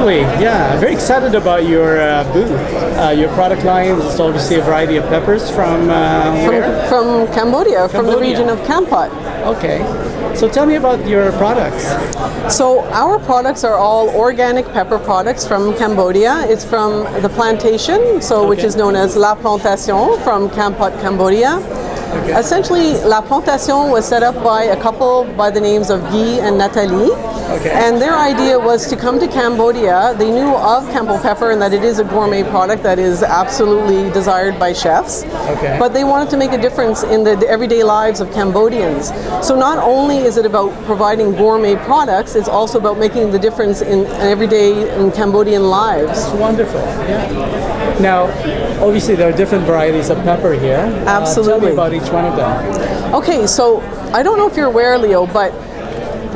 Definitely, yeah. I'm very excited about your booth. Your product line is obviously a variety of peppers from where? From Cambodia, from the region of Kampot. Okay. So tell me about your products. So our products are all organic pepper products from Cambodia. It's from the plantation, which is known as La Plantation from Kampot, Cambodia. Okay. Essentially, La Plantation was set up by a couple by the names of Yee and Natalie. Okay. And their idea was to come to Cambodia. They knew of Kampot pepper and that it is a gourmet product that is absolutely desired by chefs. Okay. But they wanted to make a difference in the everyday lives of Cambodians. So not only is it about providing gourmet products, it's also about making the difference in everyday in Cambodian lives. That's wonderful. Yeah. Now, obviously there are different varieties of pepper here. Absolutely. Tell me about each one of them. Okay, so I don't know if you're aware, Leo, but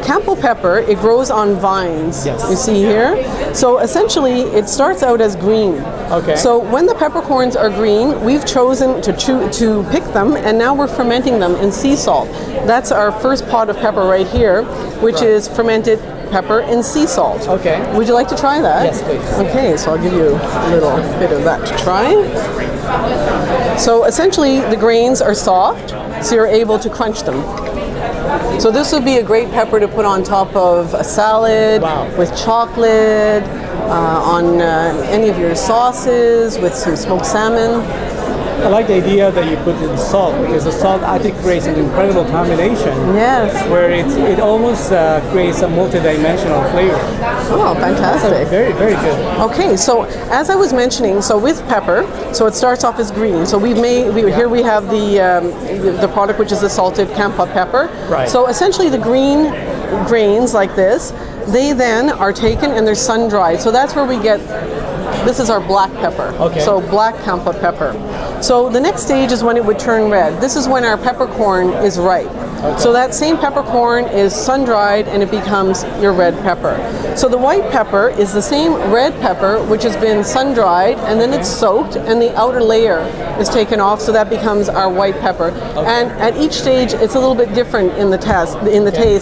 Kampot pepper, it grows on vines. Yes. You see here? So essentially, it starts out as green. Okay. So when the peppercorns are green, we've chosen to pick them, and now we're fermenting them in sea salt. That's our first pot of pepper right here, which is fermented pepper in sea salt. Okay. Would you like to try that? Yes, please. Okay, so I'll give you a little bit of that to try. So essentially, the grains are soft, so you're able to crunch them. So this would be a great pepper to put on top of a salad, with chocolate, on any of your sauces, with some smoked salmon. I like the idea that you put in salt, because the salt I think creates an incredible combination. Yes. Where it almost creates a multi-dimensional flavor. Oh, fantastic. So very, very good. Okay, so as I was mentioning, so with pepper, so it starts off as green. So here we have the product, which is the salted Kampot pepper. Right. So essentially the green grains like this, they then are taken and they're sun dried. So that's where we get, this is our black pepper. Okay. So black Kampot pepper. So the next stage is when it would turn red. This is when our peppercorn is ripe. Okay. So that same peppercorn is sun-dried and it becomes your red pepper. So the white pepper is the same red pepper which has been sun-dried, and then it's soaked and the outer layer is taken off, so that becomes our white pepper. Okay. And at each stage it's a little bit different in the taste.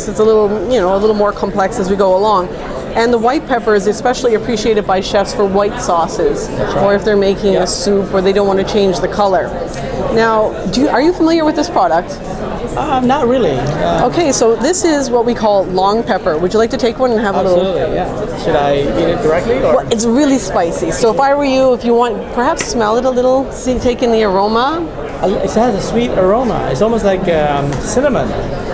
It's a little more complex as we go along. And the white pepper is especially appreciated by chefs for white sauces, or if they're making a soup or they don't want to change the color. Now, are you familiar with this product? Not really. Okay, so this is what we call long pepper. Would you like to take one and have a little? Absolutely, yeah. Should I eat it directly? Or? Well, it's really spicy. So if I were you, if you want, perhaps smell it a little, take in the aroma. It has a sweet aroma. It's almost like cinnamon.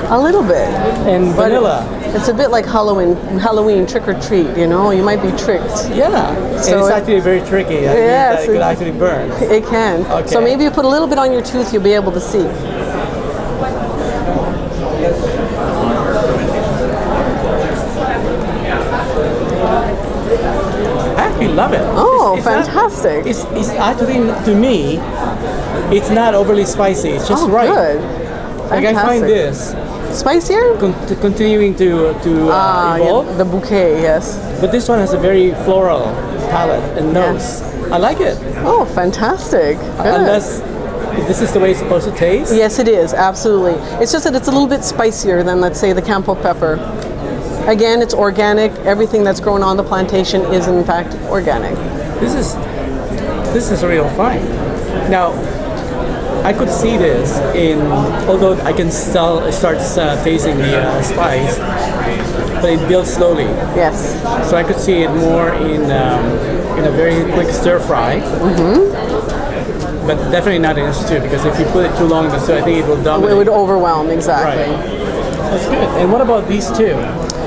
A little bit. And vanilla. It's a bit like Halloween trick or treat, you know? You might be tricked. Yeah. So it's actually very tricky. Yes. It could actually burn. It can. Okay. So maybe you put a little bit on your tooth, you'll be able to see. I actually love it. Oh, it's fantastic. It's actually, to me, it's not overly spicy. It's just right. Good. Like I find this spicier? Continuing to evolve. Yeah, the bouquet, yes. But this one has a very floral palate and nose. Yeah. I like it. Oh, fantastic. Good. Unless this is the way it's supposed to taste? Yes, it is, absolutely. It's just that it's a little bit spicier than, let's say, the Kampot pepper. Again, it's organic. Everything that's grown on the plantation is, in fact, organic. This is a real find. Now, I could see this although I can start tasting the spice, but it builds slowly. Yes. So I could see it more in a very quick stir fry. Mm-hmm. But definitely not in a stew, because if you put it too long in the stew, I think it will dominate. It would overwhelm, exactly. Right. That's good. And what about these two?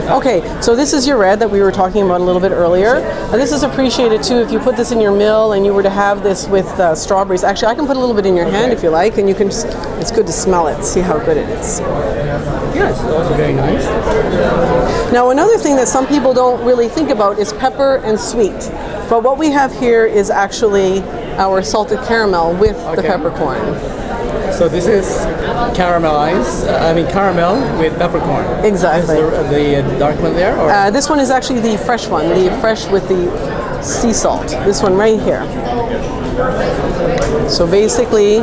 Okay, so this is your red that we were talking about a little bit earlier. This is appreciated too if you put this in your meal and you were to have this with strawberries. Actually, I can put a little bit in your hand if you like, and you can it's good to smell it, see how good it is. Yeah, it's also very nice. Now, another thing that some people don't really think about is pepper and sweet. But what we have here is actually our salted caramel with the peppercorn. So this is caramel with peppercorn. Exactly. Is the dark one there? Or? This one is actually the fresh one, the fresh with the sea salt. This one right here. So basically,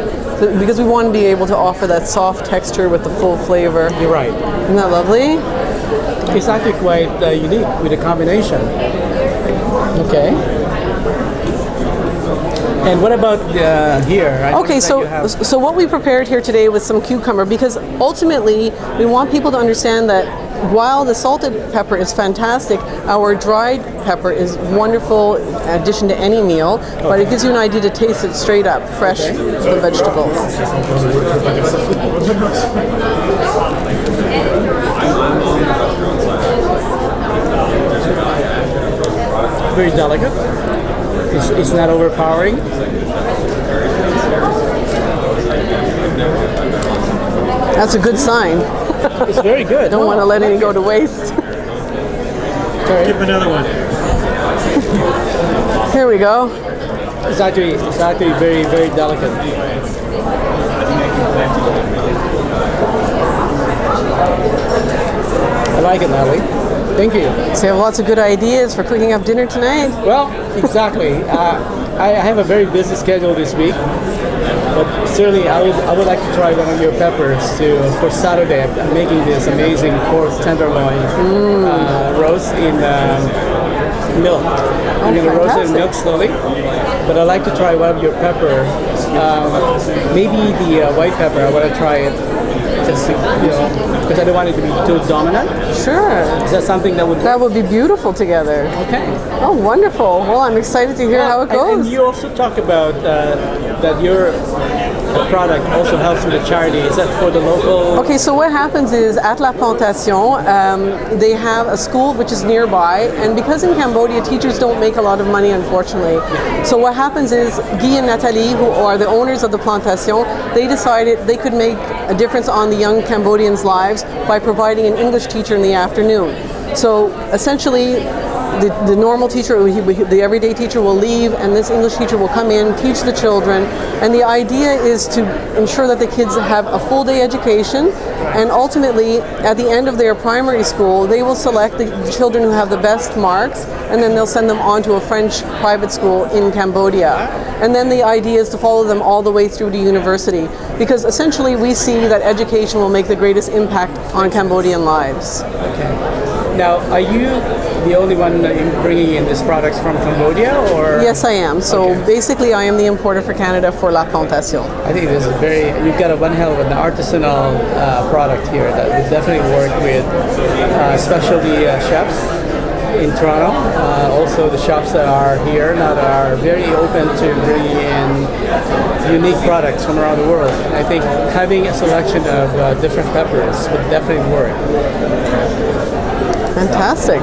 because we want to be able to offer that soft texture with the full flavor. You're right. Isn't that lovely? It's actually quite unique with the combination. Okay. And what about here? Okay, so what we prepared here today was some cucumber, because ultimately we want people to understand that while the salted pepper is fantastic, our dried pepper is wonderful addition to any meal, but it gives you an idea to taste it straight up, fresh from vegetables. Very delicate. It's not overpowering. That's a good sign. It's very good. Don't want to let any go to waste. Give him another one. Here we go. It's actually very, very delicate. I like it, Natalie. Thank you. So you have lots of good ideas for cooking up dinner tonight? Well, exactly. I have a very busy schedule this week, but certainly I would like to try one of your peppers for Saturday. I'm making this amazing pork tenderloin roast in milk. I'm going to roast it in milk slowly, but I'd like to try one of your pepper. Maybe the white pepper. I want to try it. Just because I don't want it to be too dominant. Sure. Is that something that would work? That would be beautiful together. Okay. Oh, wonderful. Well, I'm excited to hear how it goes. And you also talk about that your product also helps with the charity. Is that for the local? Okay, so what happens is at La Plantation, they have a school which is nearby, and because in Cambodia teachers don't make a lot of money, unfortunately. So what happens is Guy and Natalie, who are the owners of the Plantation, they decided they could make a difference on the young Cambodians' lives by providing an English teacher in the afternoon. So essentially, the normal teacher, the everyday teacher will leave, and this English teacher will come in, teach the children, and the idea is to ensure that the kids have a full day education, and ultimately, at the end of their primary school, they will select the children who have the best marks, and then they'll send them on to a French private school in Cambodia. And then the idea is to follow them all the way through to university, because essentially we see that education will make the greatest impact on Cambodian lives. Okay. Now, are you the only one bringing in these products from Cambodia, or? Yes, I am. So basically, I am the importer for Canada for La Plantation. I think this is you've got one hell of an artisanal product here that would definitely work with specialty chefs in Toronto. Also, the shops that are here now are very open to bringing in unique products from around the world. I think having a selection of different peppers would definitely work. Fantastic.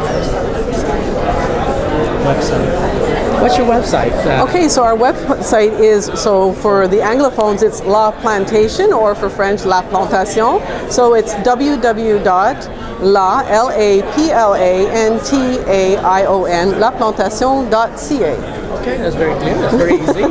Website. What's your website? Okay, so our website is, so for the Anglophones, it's La Plantation, or for French, La Plantation. So it's www.laplantation.ca. Okay, that's very clear. That's very easy.